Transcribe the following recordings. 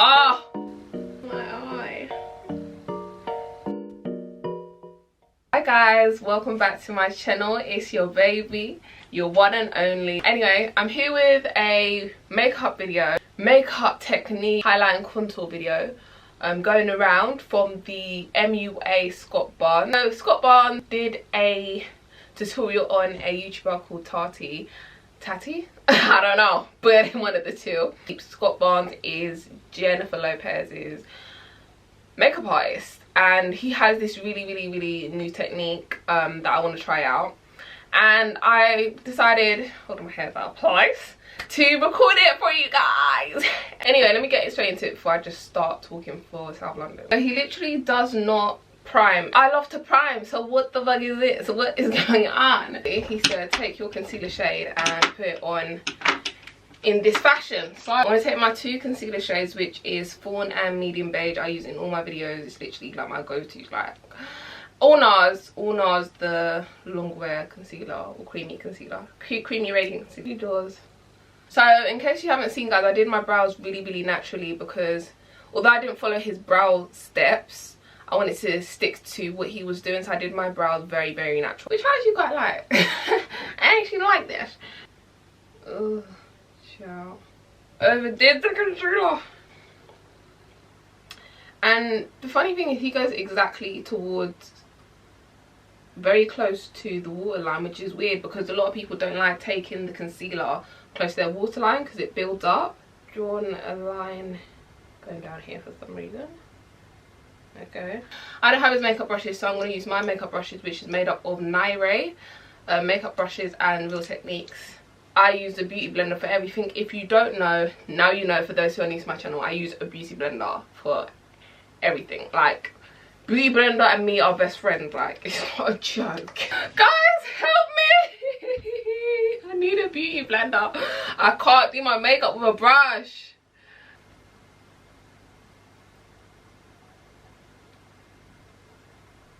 Oh, my eye. Hi guys, welcome back to my channel. It's your baby, your one and only. Anyway, I'm here with a makeup video, makeup technique, highlight and contour video. Going around from the MUA Scott Barnes. So Scott Barnes did a tutorial on a YouTuber called Tati. I don't know, but one of the two. Scott Barnes is Jennifer Lopez's makeup artist, and he has this really new technique that I want to try out, and I decided, hold on, my hair's out of place, to record it for you guys. Anyway, let me get straight into it before I just start talking for South London. So he literally does not prime. I love to prime, so what the fuck is this? What is going on? He said take your concealer shade and put it on in this fashion. So I'm going to take my two concealer shades, which is Fawn and Medium Beige. I use it in all my videos. It's literally like my go-to, like all Nars, the longwear concealer or creamy concealer, creamy radiant concealer. So in case you haven't seen, guys, I did my brows really naturally, because although I didn't follow his brow steps, I wanted to stick to what he was doing. So I did my brows very natural, which I actually quite like. I actually like this. Oh, child. Overdid the concealer. And the funny thing is, he goes exactly towards, very close to the waterline, which is weird because a lot of people don't like taking the concealer close to their waterline because it builds up. Drawn a line going down here for some reason. Okay, I don't have his makeup brushes, so I'm going to use my makeup brushes, which is made up of Nire Makeup brushes and Real Techniques. I use a beauty blender for everything. If you don't know, now you know. For those who are new to my channel, I use a beauty blender for everything. Like, beauty blender and me are best friends. Like, it's not a joke. Guys, help me. I need a beauty blender. I can't do my makeup with a brush.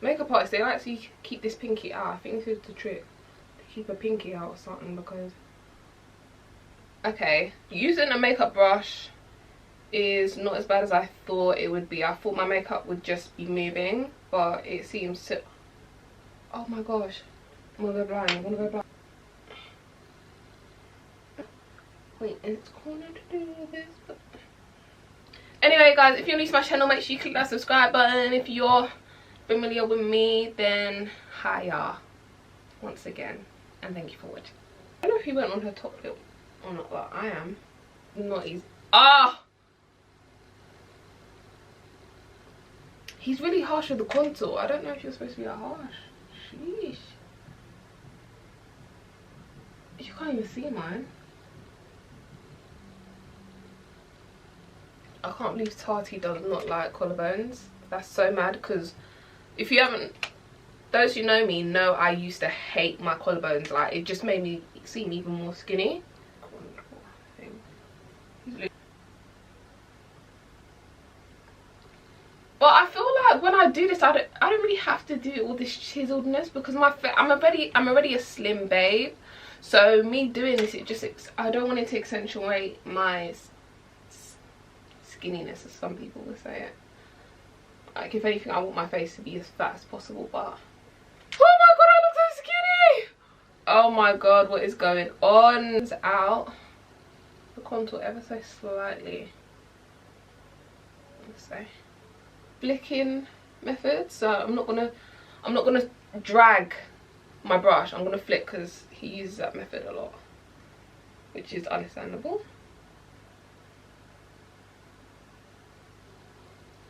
Makeup artists, they like to keep this pinky out. I think this is the trick, to keep a pinky out or something, because okay, using a makeup brush is not as bad as I thought it would be. I thought my makeup would just be moving, but it seems to, oh my gosh, I'm gonna go blind, I'm gonna go blind. Wait, it's corner to do this, but anyway guys, if you're new to my channel, make sure you click that subscribe button. If you're familiar with me, then hiya once again, and thank you for watching. I don't know if he went on her top lip or not, but I am not easy. He's really harsh with the contour. I don't know if you're supposed to be that harsh. Sheesh, you can't even see mine. I can't believe Tati does not like collarbones. That's so mad, because if you haven't, those who know me know I used to hate my collarbones. Like, it just made me seem even more skinny. But I feel like when I do this, I don't really have to do all this chiseledness, because I'm already a slim babe. So me doing this, I don't want it to accentuate my skinniness, as some people would say it. Like, if anything, I want my face to be as fat as possible, but oh my god, I look so skinny! Oh my god, what is going on? It's out. The contour ever so slightly. Let's say flicking method. So I'm not gonna drag my brush. I'm gonna flick, because he uses that method a lot, which is understandable.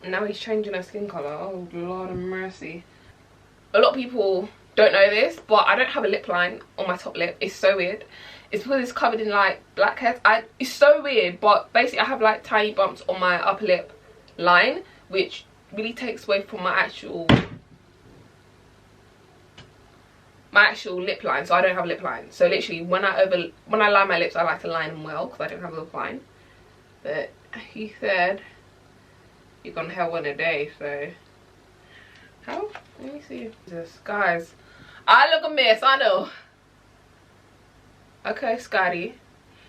Now he's changing her skin colour. Oh lord of mercy. A lot of people don't know this, but I don't have a lip line on my top lip. It's so weird. It's because it's covered in like blackheads. It's so weird, but basically I have like tiny bumps on my upper lip line, which really takes away from my actual lip line. So I don't have a lip line. So literally when I line my lips, I like to line them well, because I don't have a lip line. But he said you're gonna have one a day, so how? Let me see. Jesus, guys, I look a mess, I know. Okay, Scotty,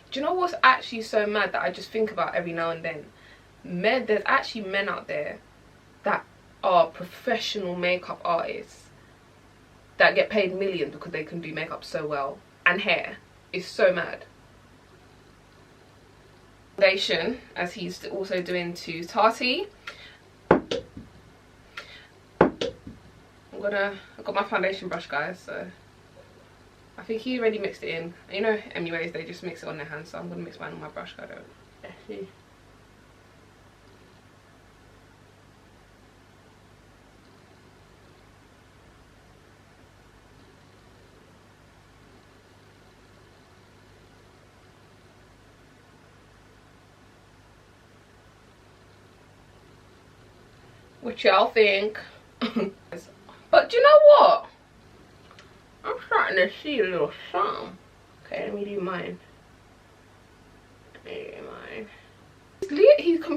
do you know what's actually so mad that I just think about every now and then? men, there's actually men out there that are professional makeup artists that get paid millions because they can do makeup so well, and hair. Is so mad. Foundation, as he's also doing to Tati. I've got my foundation brush, guys, so I think he already mixed it in. You know, anyways, they just mix it on their hands, so I'm gonna mix mine on my brush. I don't actually. What y'all think? But you know what? I'm starting to see a little something. Okay, let me do mine.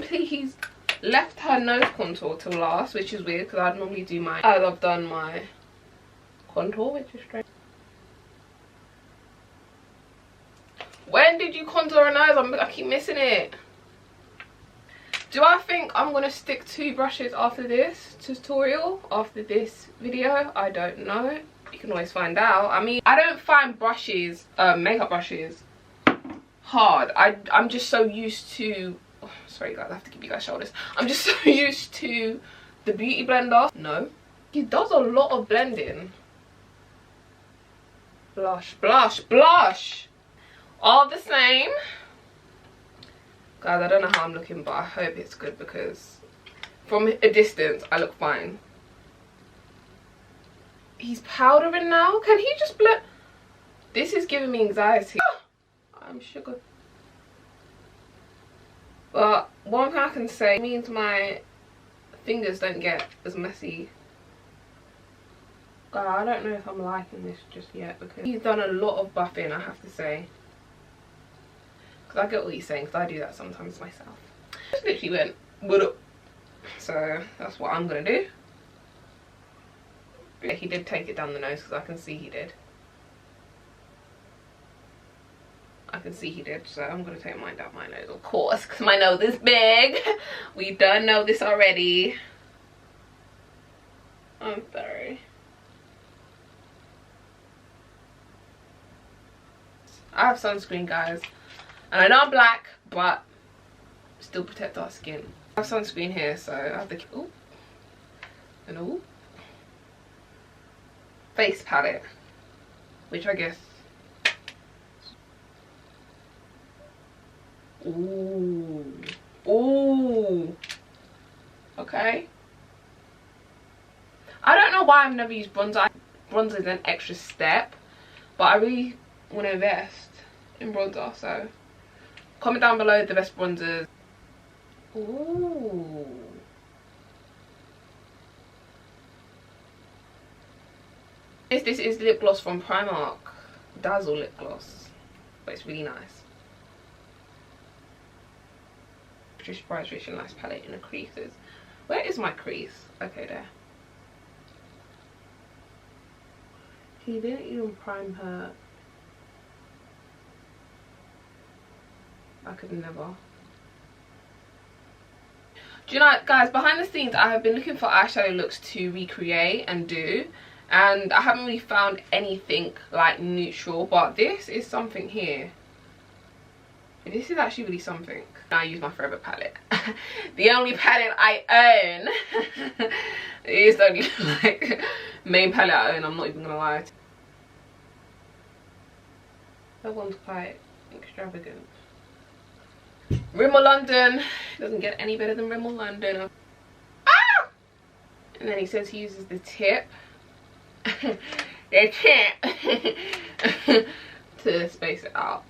He's left her nose contour till last, which is weird because I'd normally do mine as I've done my contour, which is strange. When did you contour a nose? I keep missing it. Do I think I'm gonna stick 2 brushes after this tutorial, after this video? I don't know. You can always find out. I mean, I don't find brushes, makeup brushes, hard. I'm just so used to, oh, sorry guys, I have to give you guys shoulders. I'm just so used to the beauty blender. No, he does a lot of blending. Blush, blush, blush. All the same. Guys, I don't know how I'm looking, but I hope it's good because from a distance I look fine. He's powdering now. Can he just blend? This is giving me anxiety. I'm sugar. But one thing I can say means my fingers don't get as messy. God, I don't know if I'm liking this just yet because he's done a lot of buffing, I have to say. Because I get what he's saying, because I do that sometimes myself. Just literally went, what up? So that's what I'm going to do. Yeah, he did take it down the nose because I can see he did. I can see he did, so I'm going to take mine down my nose, of course, because my nose is big. We done know this already. I'm sorry. I have sunscreen, guys. And I know I'm black, but still protect our skin. I have sunscreen here, so I have the ooh, and ooh, face palette, which I guess, ooh, ooh, okay. I don't know why I've never used bronzer. Bronzer is an extra step, but I really want to invest in bronzer, so comment down below the best bronzers. Ooh. This is lip gloss from Primark. Dazzle lip gloss. But it's really nice. Patricia Bright nice palette in the creases. Where is my crease? Okay, there. He didn't even prime her. I could never. Do you know, guys, behind the scenes I have been looking for eyeshadow looks to recreate and do, and I haven't really found anything like neutral, but this is something here. This is actually really something. I use my Forever palette. The only palette I own. It's the only like main palette I own, I'm not even gonna lie. That one's quite extravagant. Rimmel London doesn't get any better than Rimmel London. Ah! And then he says he uses the tip, the tip, to space it out.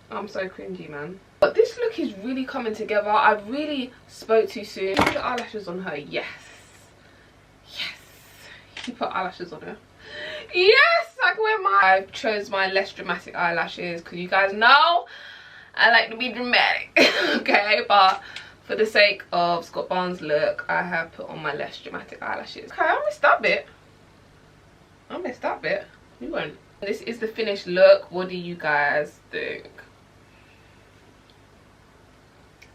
I'm so cringy, man. But this look is really coming together. I really spoke too soon. Put eyelashes on her. Yes, yes. He put eyelashes on her. Yes, I can wear my. I chose my less dramatic eyelashes because you guys know I like to be dramatic. Okay, but for the sake of Scott Barnes' look, I have put on my less dramatic eyelashes. Okay, I missed that bit. I missed that bit. You won't. This is the finished look. What do you guys think?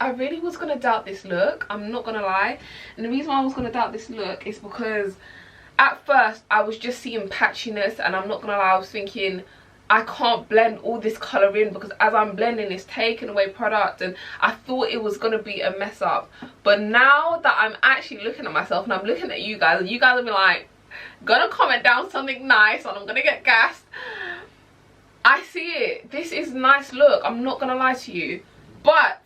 I really was gonna doubt this look, I'm not gonna lie. And the reason why I was gonna doubt this look is because at first I was just seeing patchiness, and I'm not gonna lie, I was thinking I can't blend all this colour in because as I'm blending it's taking away product, and I thought it was gonna be a mess up. But now that I'm actually looking at myself and I'm looking at you guys, and you guys will be like, gonna comment down something nice and I'm gonna get gassed. I see it. This is a nice look, I'm not gonna lie to you. But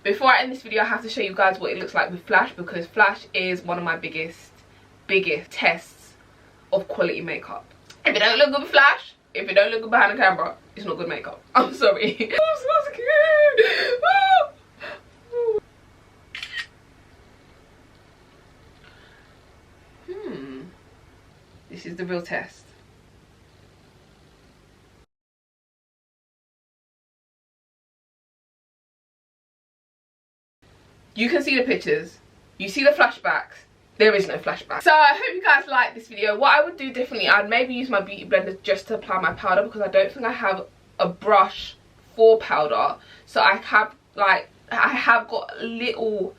before I end this video, I have to show you guys what it looks like with flash, because flash is one of my biggest tests of quality makeup. If it don't look good with flash, if it don't look good behind the camera, it's not good makeup. I'm sorry. I'm so scared. This is the real test. You can see the pictures, you see the flashbacks. There is no flashback. So I hope you guys like this video. What I would do differently, I'd maybe use my beauty blender just to apply my powder, because I don't think I have a brush for powder. So I have got a little,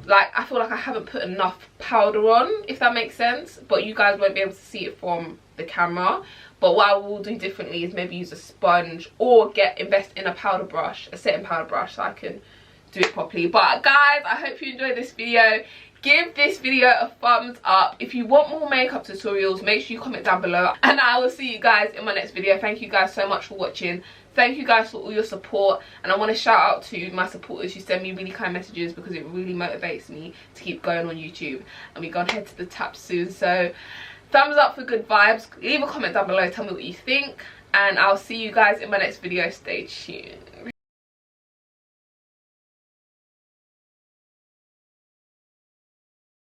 like, I feel like I haven't put enough powder on, if that makes sense. But you guys won't be able to see it from the camera. But what I will do differently is maybe use a sponge or invest in a powder brush, a setting powder brush, so I can do it properly. But guys, I hope you enjoyed this video. Give this video a thumbs up. If you want more makeup tutorials, make sure you comment down below, and I will see you guys in my next video. Thank you guys so much for watching. Thank you guys for all your support, and I want to shout out to my supporters who send me really kind messages, because it really motivates me to keep going on YouTube. And we're gonna head to the tap soon, so thumbs up for good vibes. Leave a comment down below, tell me what you think, and I'll see you guys in my next video. Stay tuned.